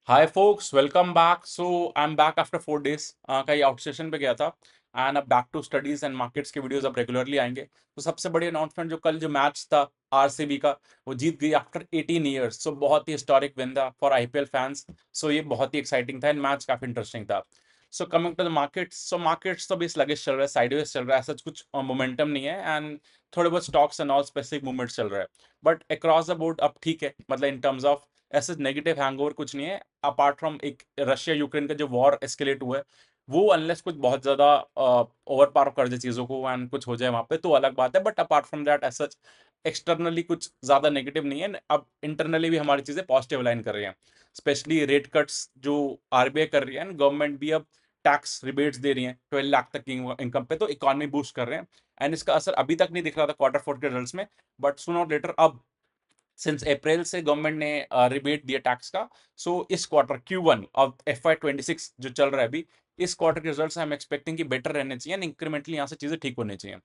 Hi folks, welcome back. So I am back after 4 days। कहीं outstation पे गया था एंड अब back to studies and markets के वीडियोस अब रेगुलरली आएंगे। तो सबसे बड़ी अनाउंसमेंट जो कल जो मैच था आरसीबी का, वो जीत गई आफ्टर 18 ईयर्स। सो बहुत ही हिस्टोरिक विन था फॉर आईपीएल फैंस। सो ये बहुत ही एक्साइटिंग था एंड मैच काफी इंटरेस्टिंग था। So coming to the markets, so markets तो अभी स्लगिश चल रहा है, साइडवेज चल रहा है, ऐसा कुछ मोमेंटम नहीं है एंड थोड़े बहुत stocks and all specific movements चल रहा है। बट अक्रॉस द बोर्ड अब ठीक है, मतलब इन टर्म्स ऑफ ऐसे नेगेटिव हैंगओवर कुछ नहीं है। अपार्ट फ्रॉम एक रशिया यूक्रेन का जो वॉर एस्केलेट हुआ है, वो अनलेस कुछ बहुत ज्यादा ओवर पावर कर दे चीजों को एंड कुछ हो जाए वहां पे तो अलग बात है। But apart from that as such externally कुछ ज्यादा नेगेटिव नहीं है। अब इंटरनली भी हमारी चीजें पॉजिटिव लाइन कर रही हैं, स्पेशली रेट कट्स जो आरबीआई कर रही है एंड गवर्नमेंट भी अब टैक्स रिबेट्स दे रही है 12 लाख तक की इनकम पे, तो इकोनॉमी बूस्ट कर रहे हैं। एंड इसका असर अभी तक नहीं दिख रहा था क्वार्टर फोर के रिजल्ट्स में, बट सुन और लेटर अब सिंस अप्रैल से गवर्नमेंट ने रिबेट दिया टैक्स का। सो इस क्वार्टर Q1 ऑफ FY26 जो चल रहा है अभी, इस क्वार्टर के रिजल्ट्स हम एक्सपेक्टिंग कि बेटर रहने चाहिए, इंक्रीमेंटली यहाँ से चीजें ठीक होनी चाहिए।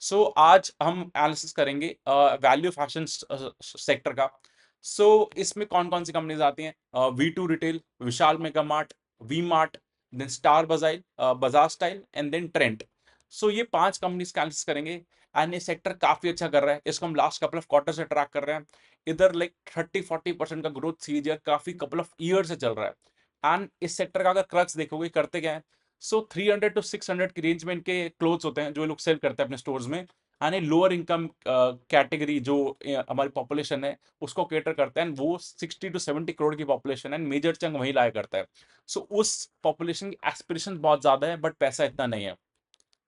सो आज हम एनालिसिस करेंगे वैल्यू फैशन सेक्टर का। सो इसमें कौन कौन सी कंपनीज आती हैं? V2 retail, Vishal mega mart, V mart, then star bazaar, bazaar style and then Trent. So ये 5 कंपनीज का एनालिसिस करेंगे एंड ये सेक्टर काफी अच्छा कर रहा है। इसको हम लास्ट कपल ऑफ क्वार्टर से ट्रैक कर रहे हैं। इधर लाइक 30-40% का ग्रोथ सीजीआर काफी कपल ऑफ ईयर से चल रहा है। एंड इस सेक्टर का अगर क्रक्स देखोगे करते क्या है, सो 300 to 600 की रेंज में इनके क्लोथ्स होते हैं जो ये लोग सेल करते हैं अपने स्टोर्स में। यानी लोअर इनकम कैटेगरी जो हमारी पॉपुलेशन है उसको केटर करता है, and वो 60 to 70 करोड़ की पॉपुलेशन है, मेजर चंग वही लाया करता है। सो उस पॉपुलेशन की एस्पिरेशन बहुत ज्यादा है बट पैसा इतना नहीं है।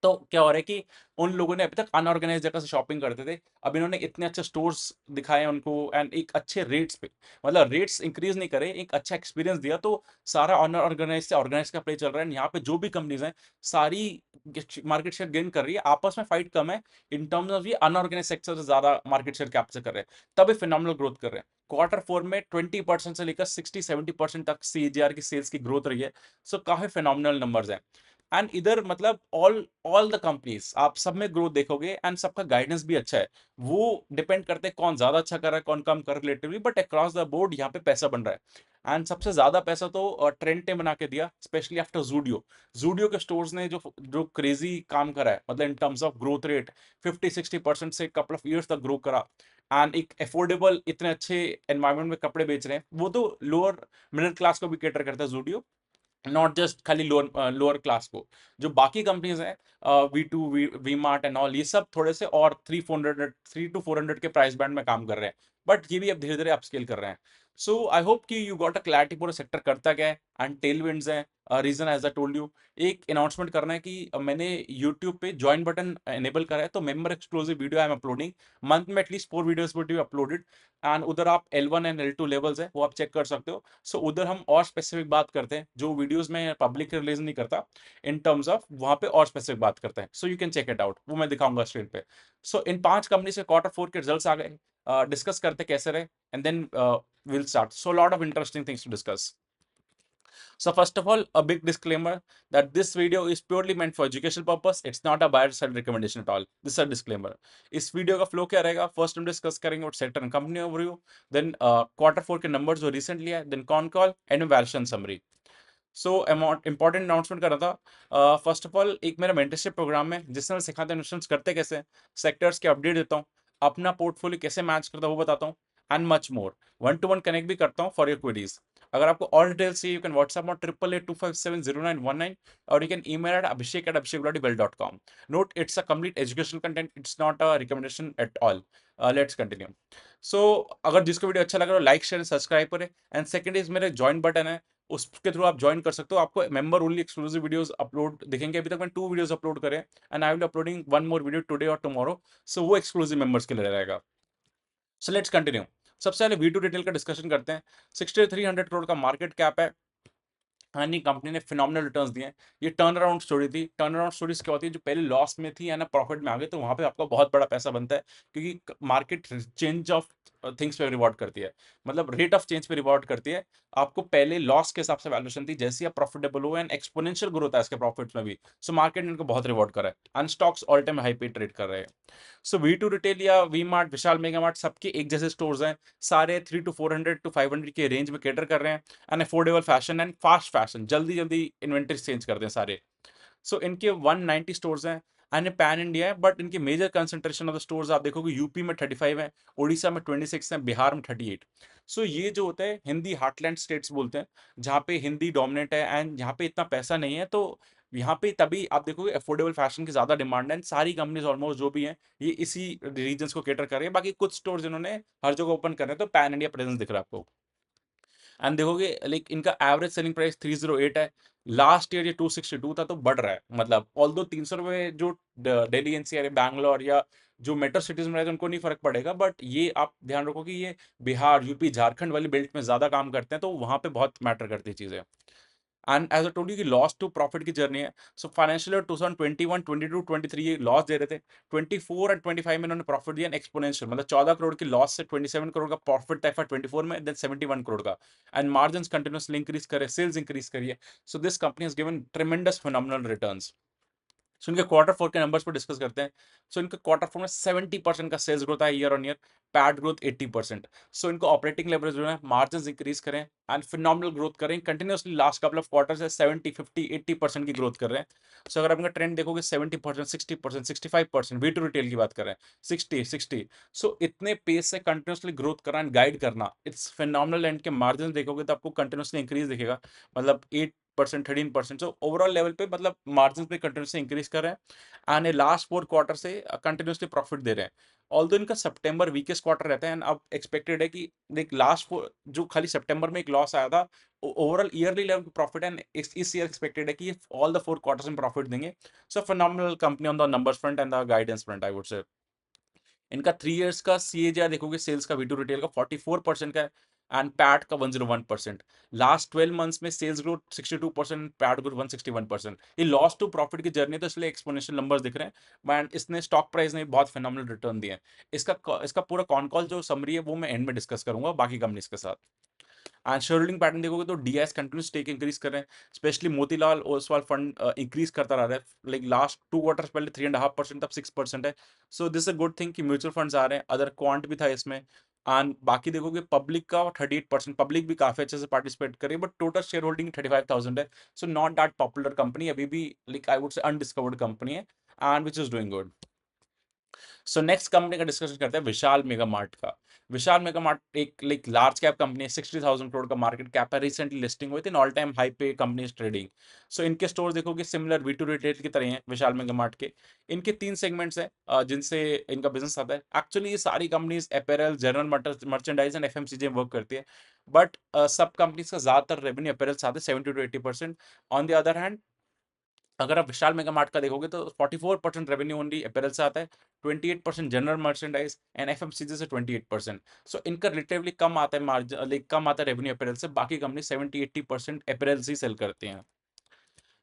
तो क्या हो रहा है कि उन लोगों ने अभी तक अनऑर्गेनाइज जगह से शॉपिंग करते थे, अब इन्होंने इतने अच्छे स्टोर्स दिखाए उनको एंड एक अच्छे रेट्स पे, मतलब रेट्स इंक्रीज नहीं करे, एक अच्छा एक्सपीरियंस दिया, तो सारा अनऑर्गेनाइज से ऑर्गेनाइज का प्ले चल रहा है। यहाँ पे जो भी कंपनीज हैं सारी मार्केट शेयर गेन कर रही है, आपस में फाइट कम है। इन टर्म्स ऑफ ये अनऑर्गेनाइज सेक्टर से ज्यादा मार्केट शेयर कैप्चर कर रहे हैं, तभी फिनोमिनल ग्रोथ कर रहे हैं। क्वार्टर फोर में 20% से लेकर 60-70% तक सीजीआर की सेल्स की ग्रोथ रही है। सो काफी फिनोमिनल नंबर्स हैं। एंड इधर मतलब ऑल ऑल द कंपनीज आप सब में ग्रोथ देखोगे एंड सबका गाइडेंस भी अच्छा है। वो डिपेंड करते हैं कौन ज्यादा अच्छा कर रहा है, कौन कम कर relatively, but across the board यहाँ पे पैसा बन रहा है। एंड सबसे ज्यादा पैसा तो ट्रेंट ने बना के दिया, स्पेशली आफ्टर जूडियो। जूडियो के स्टोर्स ने जो जो क्रेजी काम करा है, मतलब in terms of growth rate 50-60% से कपल ऑफ ईयर्स तक ग्रो करा। एंड एक अफोर्डेबल इतने अच्छे एनवायरमेंट में कपड़े बेच रहे हैं, वो तो लोअर मिडिल क्लास को भी केटर करता है जूडियो, नॉट जस्ट खाली लोअर लोअर क्लास को। जो बाकी कंपनीज हैं, V2, V mart and all, ये सब थोड़े से और 3 to 400 के प्राइस बैंड में काम कर रहे हैं, बट ये भी अब धीरे धीरे अपस्केल कर रहे हैं। सो आई होप कि यू गॉट अ क्लैरिटी पूरा सेक्टर करता क्या है एंड टेल विंड्स है। Reason as I told you, एक अनाउंसमेंट करना है कि मैंने यूट्यूब पे ज्वाइन बटन एनेबल करा है, तो member exclusive video I am uploading. Month में at least 4 videos will be uploaded and उधर आप L1 एंड L2 लेवल्स है वो आप चेक कर सकते हो। सो उधर हम और स्पेसिफिक बात करते हैं जो वीडियोस में पब्लिक रिलीज नहीं करता, इन टर्म्स ऑफ वहां पे और स्पेसिफिक बात करते हैं। So you can check it out, वो मैं दिखाऊंगा स्क्रीन पे। सो इन 5 कंपनी से क्वार्टर फोर के रिजल्ट्स आ गए, डिस्कस करते कैसे रहे and then will start. So lot of interesting things to discuss. So first of all, a big disclaimer that this video is purely meant for educational purpose. It's not a buyer side recommendation at all. This is a disclaimer. इस video का flow क्या रहेगा? First हम discuss करेंगे what sector and company overview, then quarter four के numbers जो recently है, then con call and valuation summary. So important announcement कर रहा था। फर्स्ट ऑफ ऑल, एक मेरा मेंटरशिप प्रोग्राम है जिसमें मैं सिखाता हूँ इन्वेस्टमेंट्स करते कैसे, सेक्टर्स के अपडेट देता हूँ, अपना पोर्टफोलियो कैसे मैच करता हूँ वो बताता हूँ, and much more. 1-to-1 connect भी करता हूँ फॉर योर क्वेरीज। अगर आपको और डिटेल्स चाहिए, यू कैन व्हाट्सएप ऑन 8882570919, और you can email at abhishek@abhishek.com. Note, it's a complete educational content, it's not a recommendation at all. Let's continue. So अगर जिसको वीडियो अच्छा लग रहा है लाइक शेयर सब्सक्राइब करें। एंड सेकंड इज मेरे join button है, उसके थ्रू आप ज्वाइन कर सकते हो। आपको member only exclusive videos upload दिखेंगे। अभी तक मैं 2 वीडियोस अपलोड करे and I will uploading 1 more video today और टुमारो। सो वो एक्सक्लूसिव मेंबर्स के लिए रहेगा। So let's continue. सबसे पहले V2 रिटेल का डिस्कशन करते हैं। 6300 करोड़ का मार्केट कैप है। यानी कंपनी ने फिनोमिनल रिटर्न्स दिए हैं। ये टर्न अराउंड स्टोरी थी। टर्न अराउंड स्टोरीज क्या होती है? जो पहले लॉस में थी या ना प्रॉफिट में आ गए, तो वहां पे आपका बहुत बड़ा पैसा बनता है, क्योंकि मार्केट चेंज ऑफ थिंग्स पे रिवॉर्ड करती है, मतलब रेट ऑफ चेंज पे रिवॉर्ड करती है। आपको पहले लॉस के हिसाब से वैल्यूएशन थी, जैसे ही आप प्रॉफिटेबल हो एंड एक्सपोनेंशियल ग्रोथ है इसके प्रॉफिट्स में भी, सो मार्केट ने इनको बहुत रिवॉर्ड करा है and stocks all time high पे ट्रेड कर रहे हैं। सो वी टू रिटेल या V mart, Vishal mega mart, सबके एक जैसे स्टोर्स हैं, सारे 300 to 500 के रेंज में कैटर कर रहे हैं and affordable fashion and fast fashion, जल्दी जल्दी इन्वेंटरी चेंज करते हैं सारे। सो इनके 190 स्टोर्स हैं एंड ये पैन इंडिया है, बट इनके major concentration of the stores आप देखोगे यूपी में 35 है, उड़ीसा में 26 है, बिहार में 38। सो ये जो होता है हिंदी हार्टलैंड स्टेट्स बोलते हैं, जहाँ पे हिंदी डोमिनेट है एंड जहाँ पे इतना पैसा नहीं है, तो यहाँ पे तभी आप देखोगे अफोर्डेबल फैशन की ज्यादा डिमांड है and सारी कंपनीज ऑलमोस्ट जो भी हैं ये इसी रीजन्स को कैटर कर रही है। बाकी कुछ स्टोर्स इन्होंने हर जगह ओपन कर रहे हैं, तो पैन इंडिया प्रेजेंस दिख रहा है आपको। एंड देखोगे लाइक इनका एवरेज सेलिंग प्राइस 308 है, लास्ट ईयर ये 262 था, तो बढ़ रहा है। मतलब ऑल्दो 300 रुपये जो दिल्ली एनसीआर या बैंगलोर या जो मेट्रो सिटीज में रहते हैं उनको नहीं फर्क पड़ेगा, बट ये आप ध्यान रखो कि ये बिहार, यूपी, झारखंड वाली बेल्ट में ज्यादा काम करते हैं, तो वहां पे बहुत मैटर करती है चीजें। And as a told you कि लॉस टू प्रॉफिट की जर्नी है। सो फाइनेंशियल ईयर 2021, 22, 23 ये लॉस दे रहे थे, 24 एंड 25 में इन्होंने प्रॉफिट दिया एक्सपोनेंशियल, मतलब 14 करोड़ की लॉस से 27 करोड़ का प्रॉफिट था 24 में, देन 71 करोड़ का। एंड मार्जिन कंटिन्यूसली इंक्रीज करे, सेल्स इंक्रीज करिए। So this company has given tremendous phenomenal returns. So इनके क्वार्टर फोर के नंबर्स पर डिस्कस करते हैं। सो इनके क्वार्टर फोर में 70% का सेल्स ग्रोथ है year on year, PAT growth 80%। So इनको ऑपरेटिंग लेवरेज जो है, मार्जिन इंक्रीज करें एंड फिनोमिनल ग्रोथ करें continuously, last couple of quarter से 70, 50, 80% की ग्रोथ कर रहे हैं। सो अगर आप इनका ट्रेंड देखोगे 70%, 60%, 65%, वी टू रिटेल की बात कर रहे हैं, 60, 60। सो इतने पेस से कंटिन्यूसली ग्रोथ करना एंड गाइड करना, इट्स फिनोमिनल। एंड के मार्जिन देखोगे तो आपको कंटिन्यूसली इंक्रीज दिखेगा, मतलब 8%, 13%। सो ओवरऑल लेवल पे मतलब मार्जिन पे कंटिन्यूसली इंक्रीज कर रहे हैं एंड लास्ट 4 क्वार्टर से कंटिन्यूसली प्रॉफिट दे रहे हैं। ऑल्दो इनका सितंबर वीकेस्ट क्वार्टर रहता है एंड अब एक्सपेक्टेड है कि देख लास्ट जो खाली सितंबर में एक लॉस आया था, ओवरऑल ईयरली लेवल पे प्रॉफिट एंड इस ईयर एक्सपेक्टेड है कि ऑल द 4 क्वार्टर्स में प्रॉफिट देंगे। So phenomenal company on the numbers front and the guidance front, I would say. इनका 3 इयर्स का सीएजीआर देखोगे सेल्स का, वीटू रिटेल का 44% का है एंड पैट का 101%। लास्ट 12 मंथ्स में सेल्स ग्रोथ 62%, पैट ग्रोथ 161%। ये लॉस टू प्रॉफिट की जर्नी, तो इसलिए एक्सपोनेंशियल नंबर्स दिख रहे हैं एंड इसने स्टॉक प्राइस ने बहुत फिनोमिनल रिटर्न दिए हैं। इसका पूरा कॉन कॉल जो समरी है वो मैं एंड में डिस्कस करूंगा बाकी कंपनीज के साथ। एंड शेयर होल्डिंग पैटर्न देखोगे तो डीआईएस कंटिन्यू स्टेक इंक्रीज कर रहे हैं, specially Motilal Oswal fund increase करता रहा है, लाइक लास्ट 2 क्वार्टर्स पहले 3.5%, अब 6% है। So this a good thing कि म्यूचुअल फंड्स आ रहे हैं, अदर क्वांट भी था इसमें। एंड बाकी देखोगे पब्लिक का 38%, पब्लिक भी काफी अच्छे से पार्टिसिपेट करे, बट टोटल शेयर होल्डिंग 35,000 है। So not that popular company, अभी भी like I would say undiscovered company है and which is doing good. So next company का डिस्कशन करते हैं विशाल मेगा मार्ट का। विशाल मेगा मार्ट एक लाइक लार्ज कैप कंपनी है, 60,000 करोड़ का मार्केट कैप है, रिसेंटली लिस्टिंग हुई थी, ऑल टाइम हाई पे कंपनी इज ट्रेडिंग। सो इनके स्टोर देखोगे सिमिलर वी टू रिटेल की तरह हैं विशाल मेगा मार्ट के। इनके 3 सेगमेंट्स हैं जिनसे इनका बिजनेस आता है। एक्चुअली ये सारी companies apparel, general merchandise and FMCG में वर्क करती है, बट सब कंपनीज का ज्यादातर रेवेन्यू अपैरल से आता है, 70 to 80%। On the other hand अगर आप विशाल मेगा मार्ट का देखोगे तो 44% रेवेन्यू ओनली अपैरल से आता है, 28% जनरल मर्चेंडाइज एंड एफएमसीजी से 28%। सो इनका रिलेटिवली कम आता है मार्जिन, लाइक कम आता है रेवेन्यू अपैरल से, बाकी कंपनी 70-80% अपैरल से ही सेल करती हैं।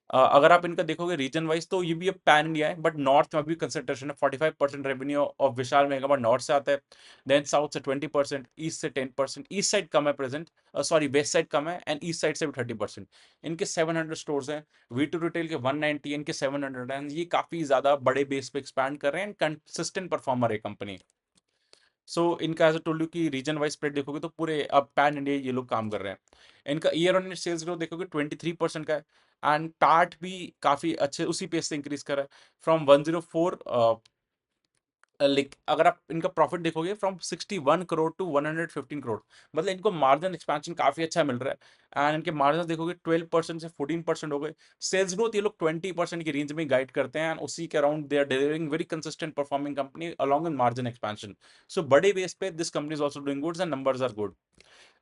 अगर आप इनका देखोगे रीजन वाइज तो ये भी अब पैन इंडिया है, बट नॉर्थ में भी कंसंट्रेशन है, 45% revenue of Vishal mega mart north से आता है, देन साउथ से 20%, ईस्ट से 10%, ईस्ट साइड कम है प्रेजेंट, सॉरी वेस्ट साइड कम है एंड ईस्ट साइड से भी 30%। इनके 700 स्टोर्स हैं, वी टू रिटेल के 190, इनके 700 एंड ये काफी ज्यादा बड़े बेस पे एक्सपैंड कर रहे हैं एंड कंसिस्टेंट परफॉर्मर है कंपनी। सो इनका एज टोल्ड यू कि रीजन वाइज स्प्रेड देखोगे तो पूरे अब पैन इंडिया ये लोग काम कर रहे हैं। इनका year on year sales growth देखोगे 23% का है एंड पैट भी काफी अच्छे उसी पेस से इंक्रीज कर रहा है, फ्रॉम 104, लाइक अगर आप इनका प्रॉफिट देखोगे फ्रॉम 61 करोड़ टू 115 करोड़, मतलब इनको मार्जिन एक्सपेंशन काफी अच्छा मिल रहा है एंड इनके मार्जिन देखोगे 12% से 14% हो गए। सेल्स ग्रोथ ये लोग 20% की रेंज में गाइड करते हैं एंड उसी के around they are delivering very consistent performing company along with margin expansion. So बड़े बेस पे this company is also doing goods and numbers are good.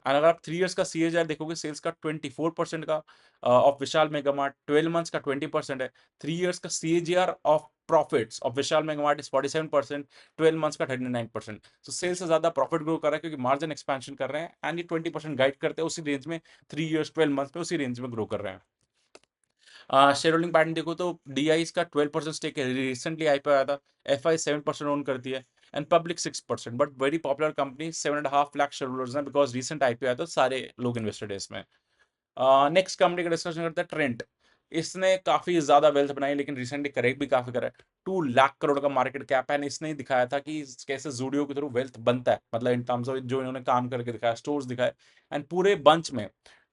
And अगर आप 3 इयर्स का सीएजीआर देखोगे सेल्स का 24% का ऑफ विशाल मेगामार्ट, 12 मंथ्स का 20% है। 3 इयर्स का CAGR of profits of Vishal mega mart is 47%, 12 months का 39%। तो सेल्स से ज्यादा प्रॉफिट ग्रो कर रहा है क्योंकि मार्जिन एक्सपेंशन कर रहे हैं एंड ये 20% गाइड करते हैं उसी रेंज में, 3 इयर्स 12 मंथ्स में उसी रेंज में ग्रो कर रहे हैं। शेयर होल्डिंग पैटर्न देखो तो डीआई का 12% स्टेक है, रिसेंटली आईपीओ आया था, एफआई 7% ओन करती है, and public 6%, but very popular company, 7.5 lakh share holders हैं, बिकॉज रिसेंट आईपीओ आया तो सारे लोग इन्वेस्टेड है इसमें। नेक्स्ट कंपनी का डिस्कशन करते हैं, ट्रेंट। इसने काफी ज्यादा वेल्थ बनाई, लेकिन रिसेंटली करेक्ट भी काफी करा है। 2 लाख करोड़ का मार्केट कैप है, एंड इसने ही दिखाया था कि कैसे जूडियो के थ्रू वेल्थ बनता है, मतलब इन टर्म्स ऑफ जो इन्होंने काम करके दिखाया, स्टोर्स दिखाए। एंड पूरे बंच में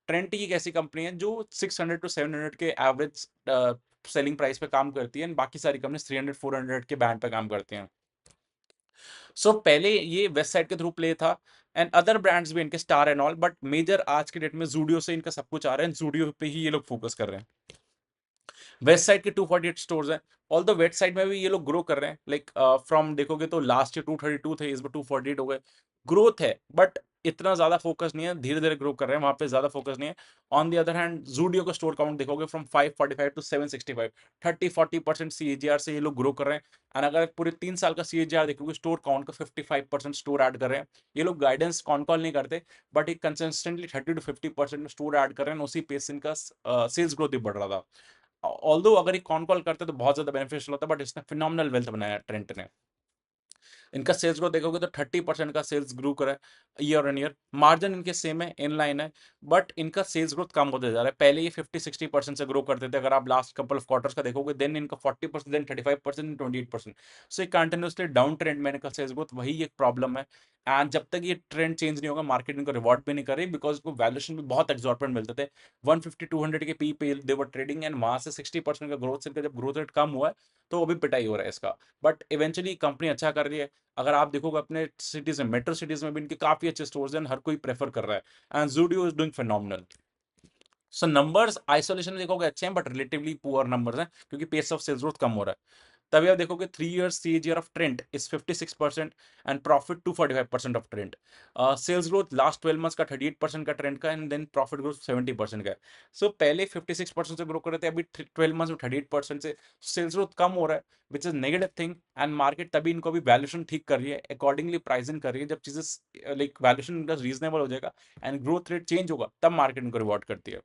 ट्रेंट ही एक ऐसी कंपनी है जो 600 to 700 के एवरेज सेलिंग प्राइस पे काम करती है, एंड बाकी सारी कंपनी 300-400 के बैंड पे काम करती हैं। सो पहले ये वेस्ट साइड के थ्रू प्ले था, एंड अदर ब्रांड्स भी इनके, star and all, but major आज के डेट में जूडियो से इनका सब कुछ आ रहा है, जूडियो पे ही ये लोग फोकस कर रहे हैं। वेस्ट साइड के 248 स्टोर्स हैं, ऑल द वेस्ट साइड में भी ये लोग ग्रो कर रहे हैं, लाइक फ्रॉम देखोगे तो लास्ट ईयर 232 थे, इस बार 248 हो गए। ग्रोथ है, बट इतना ज्यादा फोकस नहीं है, धीरे धीरे ग्रो कर रहे हैं, वहां पे ज्यादा फोकस नहीं है। On the other hand Zudio का स्टोर काउंट देखोगे फ्रॉम 545 टू 765, 30-40% CAGR से ये लोग ग्रो कर रहे हैं। एंड अगर पूरे 3 साल का CAGR देखोगे, स्टोर काउंट का 55% स्टोर ऐड कर रहे हैं। ये लोग गाइडेंस कॉन कॉल नहीं करते, बट ये कंसिस्टेंटली 30-50% स्टोर ऐड कर रहे हैं, उसी पेस से इनका सेल्स ग्रोथ भी बढ़ रहा था। ऑल्दो अगर ये कॉन कॉल करते तो बहुत ज्यादा बेनिफिशियल होता, बट इसने फिनोमिनल वेल्थ बनाया ट्रेंट ने। इनका सेल्स ग्रोथ देखोगे तो 30% का सेल्स ग्रो करा है ईयर ऑन ईयर। मार्जिन इनके सेम है, इन लाइन है, बट इनका सेल्स ग्रोथ कम होते जा रहा है। पहले ये 50-60% से ग्रो करते थे, अगर आप लास्ट कपल ऑफ क्वार्टर्स का देखोगे, देन इनका 40%, देन 35%, 28%। सो ये कंटिन्यूसली डाउन ट्रेंड में इनका सेल्स ग्रोथ, वही एक प्रॉब्लम है। एंड जब तक ये ट्रेंड चेंज नहीं होगा, मार्केट इनको रिवॉर्ड भी नहीं कर रही, बिकॉज इनको वैल्यूएशन भी बहुत एक्सॉर्बिटेंट मिलते थे। 150-200 के पी पे दे वर ट्रेडिंग, एंड वहां से 60% का ग्रोथ से इनका जब ग्रोथ रेट कम हुआ है, तो अभी पिटाई हो रहा है इसका। बट इवेंचुअली कंपनी अच्छा कर रही है। अगर आप देखोगे अपने सिटीज में, मेट्रो सिटीज में भी इनके काफी अच्छे स्टोर्स हैं, हर कोई प्रेफर कर रहा है, and Zudio is doing phenomenal. So numbers isolation में देखोगे अच्छे हैं, बट रिलेटिवली पुअर नंबर्स हैं, क्योंकि पेस ऑफ सेल्स ग्रोथ कम हो रहा है। तभी आप देखोगे 3 years CAGR of trend is 56% and profit 245% of trend. Sales growth last 12 months का 38% का ट्रेंड का, एंड देन प्रॉफिट ग्रोथ 70% का है। सो पहले 56% से ग्रो कर रहे थे, अभी 12 मंथ्स में 38% से सेल्स ग्रोथ कम हो रहा है, which is negative thing. And market तभी इनको अभी वैल्यूएशन ठीक कर रही है, अकॉर्डिंगली प्राइसिंग कर रही है। जब चीजें लाइक वैल्यूएशन रीजनेबल हो जाएगा एंड ग्रोथ रेट चेंज होगा, तब मार्केट इनको रिवॉर्ड करती है।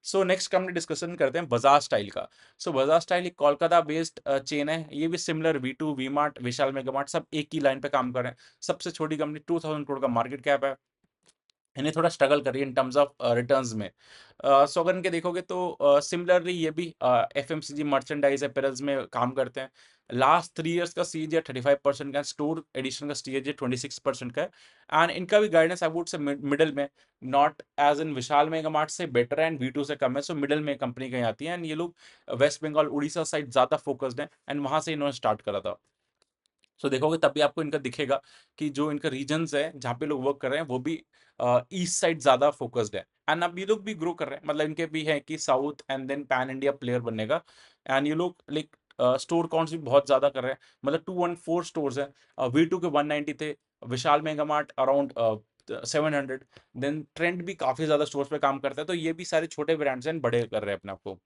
सो नेक्स्ट हम डिस्कशन करते हैं बजाज स्टाइल का। सो बजाज स्टाइल एक कोलकाता बेस्ड चेन है, ये भी similar V2, V mart, Vishal mega mart सब एक ही लाइन पे काम कर रहे हैं। सबसे छोटी कंपनी, 2000 करोड़ का मार्केट कैप है। इन्हें थोड़ा स्ट्रगल कर रही है इन टर्म्स ऑफ रिटर्न्स में। सो अगर इनके देखोगे तो सिमिलरली ये भी FMCG मर्चेंडाइज अपैरल्स में काम करते हैं। लास्ट 3 इयर्स का CAGR 35% का, स्टोर एडिशन का CAGR 26% का है। एंड इनका भी guidance I would say middle में, not as in Vishal mega Mart से बेटर है, एंड V2 से कम है। सो मिडल में कंपनी कहीं आती है, एंड ये लोग वेस्ट बंगाल उड़ीसा साइड ज्यादा फोकस्ड है, एंड वहां से इन्होंने स्टार्ट करा था। सो देखोगे तब भी आपको इनका दिखेगा कि जो इनका रीजन्स है जहाँ पे लोग वर्क कर रहे हैं, वो भी ईस्ट साइड ज्यादा फोकस्ड है। एंड अब ये लोग भी ग्रो कर रहे हैं, मतलब इनके भी है कि south and then pan India player बनने का। एंड ये लोग लाइक स्टोर काउंट्स भी बहुत ज्यादा कर रहे हैं, मतलब 214 स्टोर्स हैं। V2 के 190 थे, Vishal mega Mart around 700। Then trend भी काफी ज्यादा स्टोर्स पे काम करता है, तो ये भी सारे छोटे ब्रांड्स हैं, बड़े कर रहे हैं अपने आप को।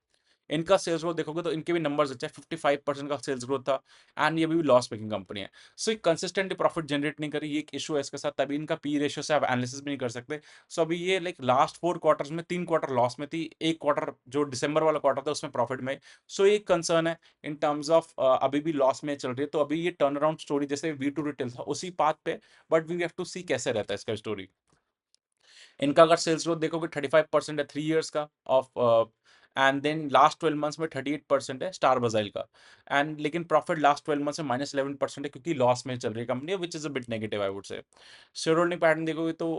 इनका सेल्स ग्रोथ देखोगे तो इनके भी नंबर्स अच्छे हैं, 55% का सेल्स ग्रोथ था। एंड ये भी लॉस मेकिंग कंपनी है। सो ये कंसिस्टेंटली प्रॉफिट जनरेट नहीं करी, ये एक इशू है इसके साथ, तभी इनका पी रेशियो से आप एनालिसिस भी नहीं कर सकते। सो अभी ये लाइक लास्ट 4 क्वार्टर्स में 3 क्वार्टर लॉस में थी, एक क्वार्टर जो दिसंबर वाला क्वार्टर था उसमें प्रॉफिट में। सो ये कंसर्न है इन टर्म्स ऑफ अभी भी लॉस में चल रही है, तो अभी ये टर्न अराउंड स्टोरी जैसे V2 रिटेल था उसी पाथ पे, बट वी हैव टू सी कैसे रहता है इसका स्टोरी। इनका अगर सेल्स ग्रोथ देखोगे 35% है 3 इयर्स का of, and then last 12 months में 38% है स्टार बाजाइल का। एंड लेकिन प्रॉफिट लास्ट 12 मंथ्स में -11% है, क्योंकि लॉस में चल रही है company, which is a bit negative I would से। शेयर होल्डिंग पैटर्न देखोगे तो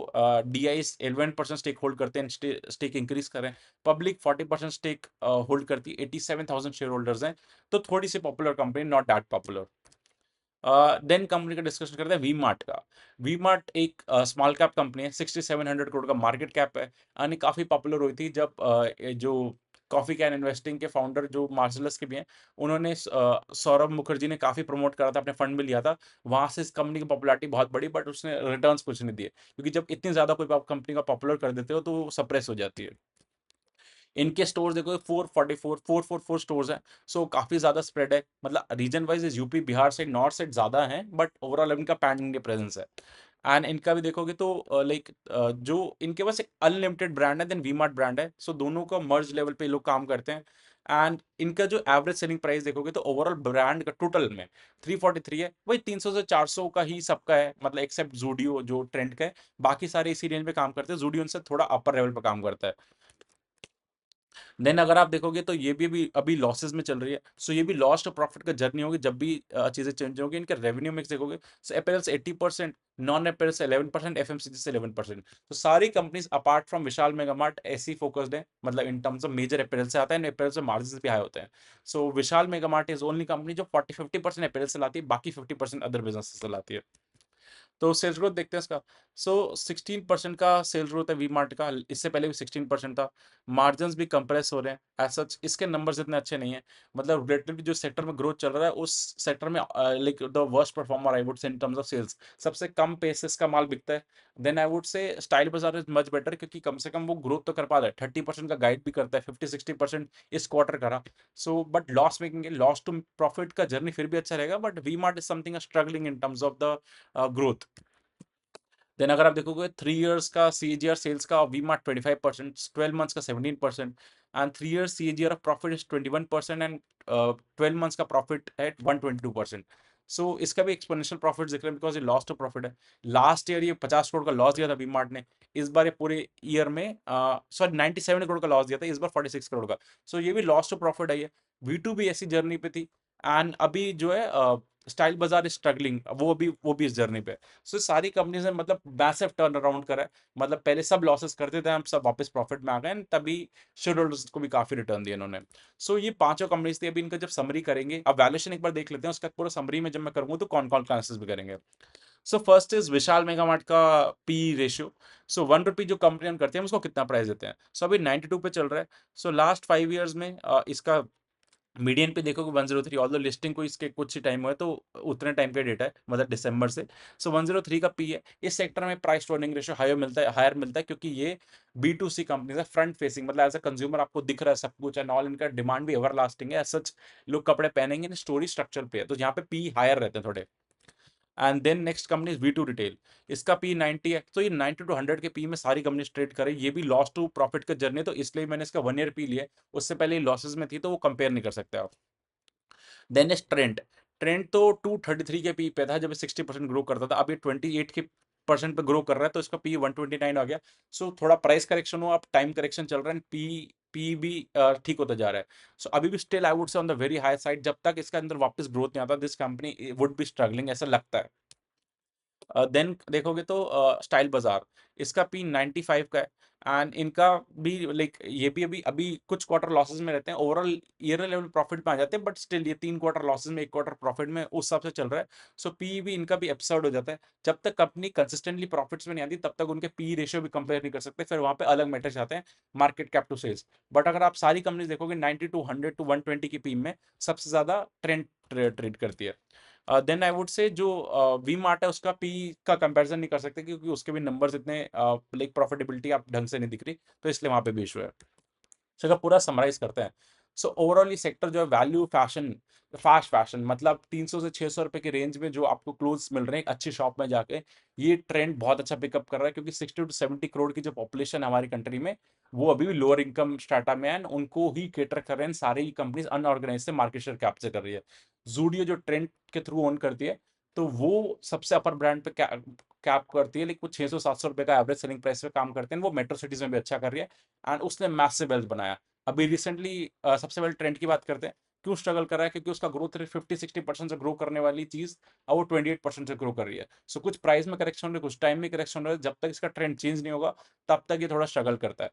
DI 11% स्टेक होल्ड करते हैं, स्टेक इंक्रीज कर रहे हैं। पब्लिक 40% स्टेक होल्ड करती है, 87,000 शेयर होल्डर्स हैं, तो थोड़ी सी popular company, not that popular. Then company का डिस्कशन करते हैं वी मार्ट का। वी मार्ट एक स्मॉल कैप कंपनी है, 6700 करोड़ का मार्केट कैप है। यानी काफी पॉपुलर हुई थी जब ये जो कॉफी कैन इन्वेस्टिंग के फाउंडर जो मार्शलस के भी हैं, उन्होंने सौरभ मुखर्जी ने काफी प्रमोट करा था, अपने फंड में लिया था। वहां से इस कंपनी की पॉपुलैरिटी बहुत बड़ी, बट उसने रिटर्न्स कुछ नहीं दिए, क्योंकि जब इतनी ज्यादा कोई कंपनी का पॉपुलर कर देते हो तो सप्रेस हो जाती है। इनके स्टोर्स देखो 444 स्टोर्स हैं। सो काफी ज्यादा स्प्रेड है, मतलब region wise is UP Bihar से नॉर्थ साइड ज्यादा है, बट ओवरऑल इनका पैन इंडिया प्रेजेंस है। एंड इनका भी देखोगे तो लाइक जो इनके पास एक अनलिमिटेड ब्रांड है, देन वी मार्ट ब्रांड है, सो दोनों का मर्ज लेवल पे ये लोग काम करते हैं। एंड इनका जो एवरेज सेलिंग प्राइस देखोगे तो ओवरऑल ब्रांड का टोटल में 343 है, वही 300 से 400 का ही सबका है, मतलब एक्सेप्ट जूडियो जो ट्रेंड का है, बाकी सारे इसी रेंज पे काम करते हैं, जूडियो उनसे थोड़ा अपर लेवल पे काम करता है। देन अगर आप देखोगे तो ये भी अभी लॉसेस में चल रही है, सो ये भी लॉस टू प्रॉफिट का जर्नी होगी जब भी चीजें चेंज होगी। इनके रेवेन्यू मिक्स देखोगे, so apparels 80%, non apparels 11%, FMCG से 11%। तो सारी companies apart from Vishal mega mart ऐसी फोकस्ड है, मतलब in terms of major apparel से आता है, अपैरल से मार्जिन भी हाई होते हैं। सो विशाल मेगामार्ट इज ओनली कंपनी जो 40-50% अपैरल से लाती है, बाकी 50% अदर बिजनेस से लाती है। तो सेल्स ग्रोथ देखते हैं इसका। सो 16% का सेल्स ग्रोथ है वी मार्ट का, इससे पहले भी 16% था। मार्जिन्स भी कंप्रेस हो रहे हैं एज सच, इसके नंबर्स इतने अच्छे नहीं है, मतलब रिलेटिवली जो सेक्टर में ग्रोथ चल रहा है उस सेक्टर में like the worst performer I would से इन टर्म्स ऑफ सेल्स, सबसे कम पेसेस का माल बिकता है। Then I would say style bazaar is much better, क्योंकि कम से कम वो ग्रोथ तो कर पा रहा है, 30% का गाइड भी करता है, 50-60% इस क्वार्टर करा। सो बट लॉस मेकिंग है, लॉस टू प्रॉफिट का जर्नी फिर भी अच्छा रहेगा, but V mart is something struggling in terms of the growth. Then अगर आप देखोगे 3 इयर्स का सीएजीआर सेल्स का वी मार्ट 25%, 12 मंथ्स का 17%, and 3 years CAGR of profit is 21%, and 12 months का प्रॉफिट है 122%। सो इसका भी एक्सपोनेंशियल प्रॉफिट दिख रहा है, बिकॉज ये लॉस टू प्रॉफिट है। लास्ट ईयर ये 50 करोड़ का लॉस दिया था वी मार्ट ने, इस बार ये पूरे ईयर में सॉरी 97 करोड़ का लॉस दिया था, इस बार 46 करोड़ का। सो ये भी लॉस टू प्रॉफिट आई है। V2 भी ऐसी जर्नी पे थी, एंड अभी जो है स्टाइल बाजार इज स्ट्रगलिंग, वो भी इस जर्नी पे। सो सारी कंपनीज ने मतलब मैसिव टर्न अराउंड करा है, मतलब पहले सब लॉसेस करते थे, हम सब वापस प्रॉफिट में आ गए, तभी शेयर होल्डर्स को भी काफी रिटर्न दिया इन्होंने। सो ये पांचों कंपनीज थी, अभी इनका जब समरी करेंगे, अब वैल्यूएशन एक बार देख लेते हैं, उसका पूरा समरी में जब मैं करूंगा तो कौन कौन का भी करेंगे। सो फर्स्ट इज विशाल मेगामार्ट का पी रेशियो। सो 1 रुपी जो कंपनी हम करते हैं उसको कितना प्राइस देते हैं, सो अभी 92 पे चल रहा है। सो लास्ट 5 ईयर्स में इसका मीडियन पे देखोगे 103, ऑल्दो लिस्टिंग को इसके कुछ ही टाइम हुआ है, तो उतने टाइम का डेटा है, मतलब दिसंबर से। सो 103 का पी है। इस सेक्टर में price to earning ratio higher मिलता है क्योंकि ये B2C कंपनी है, फ्रंट फेसिंग, मतलब एज अ कंज्यूमर आपको दिख रहा है सब कुछ एंड ऑल, इनका डिमांड भी एवर लास्टिंग है, एज सच लोग कपड़े पहनेंगे, स्टोरी स्ट्रक्चर पे है, तो यहाँ पे पी हायर रहते हैं थोड़े। And then next company is V2 retail, इसका पी 90 है, तो ये 90 टू 100 के पी में सारी कंपनी ट्रेड करे, ये भी लॉस टू प्रॉफिट का जर्नी है, तो इसलिए मैंने इसका 1 ईयर पी लिया है, उससे पहले लॉसेस में थी तो वो कंपेयर नहीं कर सकते आप। Then is trend. ट्रेंड तो 233 के पी पे था जब 60% ग्रो करता था, अब ये 28 के परसेंट पे ग्रो कर रहा है, तो इसका पी 129 आ गया। सो थोड़ा प्राइस करेक्शन हुआ, अब टाइम करेक्शन चल रहा है, पी पी भी ठीक होता जा रहा है। सो अभी भी स्टिल आई वुड से on the very high side, जब तक इसके अंदर वापस ग्रोथ नहीं आता this company would be struggling, ऐसा लगता है। देन देखोगे तो स्टाइल बाजार, इसका पी 95 का है, एंड इनका भी लाइक ये भी अभी अभी कुछ क्वार्टर लॉसेस में रहते हैं, ओवरऑल ईयर लेवल प्रॉफिट में आ जाते हैं, बट स्टिल ये 3 क्वार्टर लॉसेस में 1 क्वार्टर प्रॉफिट में उस हिसाब से चल रहा है। सो पी भी इनका भी एब्सर्ड हो जाता है, जब तक कंपनी कंसिस्टेंटली प्रॉफिट्स में नहीं आती तब तक उनके पी रेशियो भी कंपेयर नहीं कर सकते, फिर वहां पे अलग मैटर्स आते हैं, market cap to sales. But अगर आप सारी कंपनीज देखोगे 90 टू 100 टू 120 की पी में सबसे ज्यादा ट्रेंड ट्रेड करती है। देन आई वुड से जो वी मार्ट है उसका पी का कंपैरिजन नहीं कर सकते, क्योंकि उसके भी नंबर्स इतने लाइक प्रॉफिटेबिलिटी आप ढंग से नहीं दिख रही, तो इसलिए वहां पे भी इशू है। सो अगर पूरा समराइज करते हैं, सो ओवरऑल ये सेक्टर जो है वैल्यू फैशन, फास्ट फैशन, मतलब 300 से 600 रुपए के रेंज में जो आपको क्लोथ्स मिल रहे हैं एक अच्छी शॉप में जाके, ये ट्रेंड बहुत अच्छा पिकअप कर रहा है, क्योंकि 60 टू 70 करोड़ की जो पॉपुलेशन है हमारी कंट्री में, वो अभी भी लोअर इनकम स्टाटा में है and उनको ही केटर कर रहे हैं, सारी कंपनीज अनऑर्गेनाइज से मार्केट शेयर कैप्चर कर रही है। जूडियो जो ट्रेंड के थ्रू ओन करती है, तो वो सबसे अपर ब्रांड पे कैप करती है, लेकिन वो 600-700 रुपए का एवरेज सेलिंग प्राइस पे काम करते हैं, वो मेट्रो सिटीज में भी अच्छा कर रही है, एंड उसने मैसिव वेल्थ बनाया। अभी रिसेंटली सबसे पहले ट्रेंड की बात करते हैं, क्यों स्ट्रगल कर रहा है, क्योंकि उसका ग्रोथ रेट 50-60% से ग्रो करने वाली चीज अब वो 28% से ग्रो कर रही है। सो कुछ प्राइस में करेक्शन हो रहा है, कुछ टाइम में करेक्शन हो रहा है, जब तक इसका ट्रेंड चेंज नहीं होगा तब तक ये थोड़ा स्ट्रगल करता है।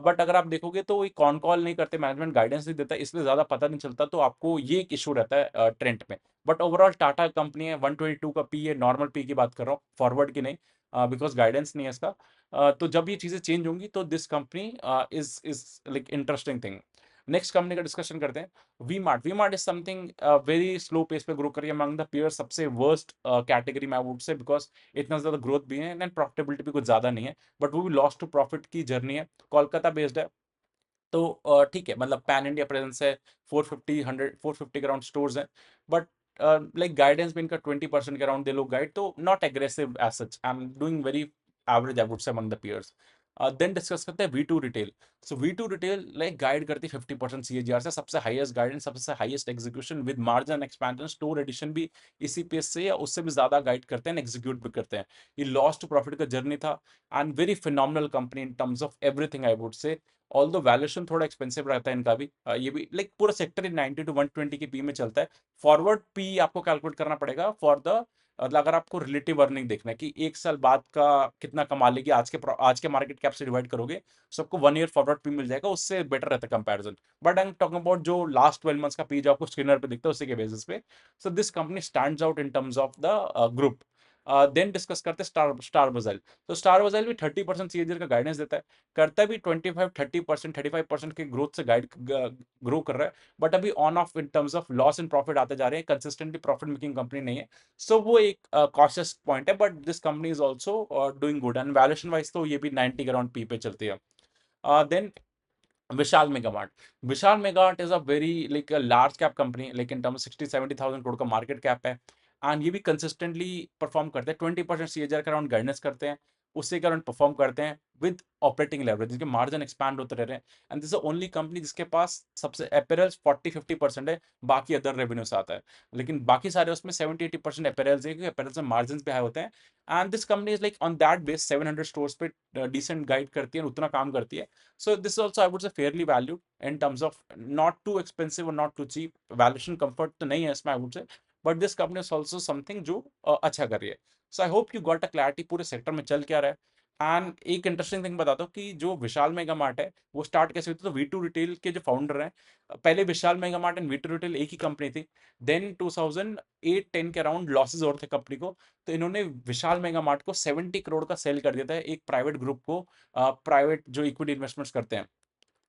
बट अगर आप देखोगे तो ये कॉन कॉल नहीं करते, मैनेजमेंट गाइडेंस नहीं देता, इसलिए ज्यादा पता नहीं चलता, तो आपको ये एक इशू रहता है ट्रेंड में। बट ओवरऑल टाटा कंपनी है, 122 का पी है, नॉर्मल पी की बात कर रहा हूँ, फॉरवर्ड की नहीं, बिकॉज गाइडेंस नहीं है इसका। तो जब ये चीजें चेंज होंगी तो this company is like interesting thing. Next company का डिस्कशन करते हैं, V mart is something very slow pace पे ग्रो करिए अमंग द पीयर, सबसे वर्स्ट कैटेगरी में आई वुड से, बिकॉज इतना ज्यादा ग्रोथ भी है एंड प्रॉफिटेबिलिटी भी कुछ ज्यादा नहीं है, बट वो भी लॉस टू प्रॉफिट की जर्नी है, कोलकाता बेस्ड है। तो ठीक है, मतलब पैन इंडिया प्रेजेंस है, 450 के अराउंड स्टोर्स हैं, बट लाइक गाइडेंस भी इनका 20% के अराउंड दे लोग गाइड, तो not aggressive as such, I am doing very average I would say among the peers. Then discuss करते हैं V2 retail. So V2 retail like guide करती है 50% CAGR से, सबसे हाईएस्ट गाइडेंस, सबसे highest execution with margin expansion, store addition भी इसी pace से या उससे भी ज्यादा गाइड करते हैं, एग्जीक्यूट भी करते हैं। ये लॉस टू प्रॉफिट का जर्नी था and very phenomenal company in terms of everything I would से। ऑल्दो वैल्यूएशन थोड़ा एक्सपेंसिव रहता है इनका भी, ये भी लाइक पूरा सेक्टर 90 टू 120 की पी में चलता है। फॉरवर्ड पी आपको कैलकुलेट करना पड़ेगा फॉर द, मतलब अगर आपको रिलेटिव अर्निंग देखना है कि एक साल बाद का कितना कमा लेगी, आज के मार्केट कैप से डिवाइड करोगे, सबको 1 ईयर फॉरवर्ड पी मिल जाएगा, उससे बेटर रहता है comparison. But I am talking about जो लास्ट 12 मंथ्स का पी जो आपको स्क्रीनर पे दिखता है उसी के बेसिस पे। So this company stands out in terms of the group. Then discuss करते हैं स्टार बजाइल। तो स्टार बजाइल भी 30% सीएजीआर का गाइडेंस देता है, करता भी 25-30%, 35% के ग्रोथ से गाइड ग्रो कर रहा है। बट अभी on off in terms of loss and profit आते जा रहे हैं, कंसिस्टेंटली प्रॉफिट मेकिंग कंपनी नहीं है। सो वो एक कॉशियस पॉइंट है, but this company is also doing good and valuation wise तो ये भी 90 के अराउंड पी पे चलती है। Then Vishal mega mart. Vishal mega mart is a very like a large cap company, like in terms 60-70 thousand crore का मार्केट कैप है। एंड ये भी कंसिस्टेंटली परफॉर्म करते हैं, 20% सीएजीआर के अराउंड गाइडेंस करते हैं, उससे के अराउंड परफॉर्म करते हैं विद ऑपरेटिंग लेवरेज, जिसके मार्जिन एक्सपैंड होते रह रहे हैं। And this is only company जिसके पास सबसे अपैरल्स 40-50% है, बाकी अदर रेवेन्यू से आता है। लेकिन बाकी सारे उसमें 70-80% अपैरल्स है, क्योंकि अपैरल्स में मार्जिन भी हाई होते हैं। And this company is like on that base 700 stores पे डिसेंट गाइड करती है और उतना काम करती है। So this is also I would say fairly valued in terms of not too expensive or not too cheap. Valuation comfort तो नहीं है इसमें I would say, but this company is also something जो अच्छा कर रही है। So I hope you got a clarity पूरे सेक्टर में चल क्या रहा है। एंड एक इंटरेस्टिंग थिंग बताता हूँ कि जो विशाल मेगा मार्ट है वो स्टार्ट कैसे हुई थी, तो V2 रिटेल के जो फाउंडर हैं, पहले Vishal mega Mart and V2 retail एक ही कंपनी थी। देन 2008-10 के अराउंड लॉसेज और थे कंपनी को, तो इन्होंने विशाल मेगा मार्ट को 70 करोड़ का सेल कर दिया था एक प्राइवेट ग्रुप को, प्राइवेट जो इक्विटी इन्वेस्टमेंट्स करते हैं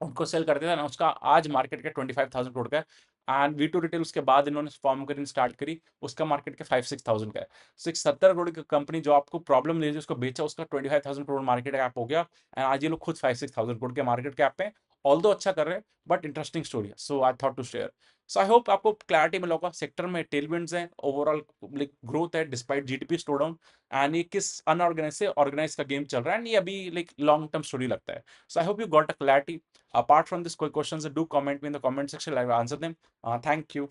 उनको सेल कर दिया था ना, उसका आज मार्केट का 25,000 करोड़ का है। एंड V2 रिटेल उसके बाद इन्होंने फॉर्म करनी स्टार्ट करी, उसका मार्केट का 5-6 thousand का है। 70 करोड़ की कंपनी जो आपको प्रॉब्लम ले रही है उसको बेचा, उसका 25,000 करोड़ मार्केट कैप हो गया। एंड आज ये लोग खुद 5-6 thousand करोड़ के मार्केट कैप पे, ऑल्दो अच्छा कर रहे हैं, बट इंटरेस्टिंग स्टोरी है, so I thought to share. So I hope आपको क्लैरिटी मिला होगा, सेक्टर में टेलविंड्स हैं, ओवरऑल लाइक ग्रोथ है despite GDP slow down. And ये किस अनऑर्गेनाइज से ऑर्गेनाइज का गेम चल रहा है, एंड ये अभी लाइक लॉन्ग टर्म स्टोरी लगता है। So I hope you got a clarity. Apart from this, quick questions, do comment me in the comment section. I will answer them. Thank you.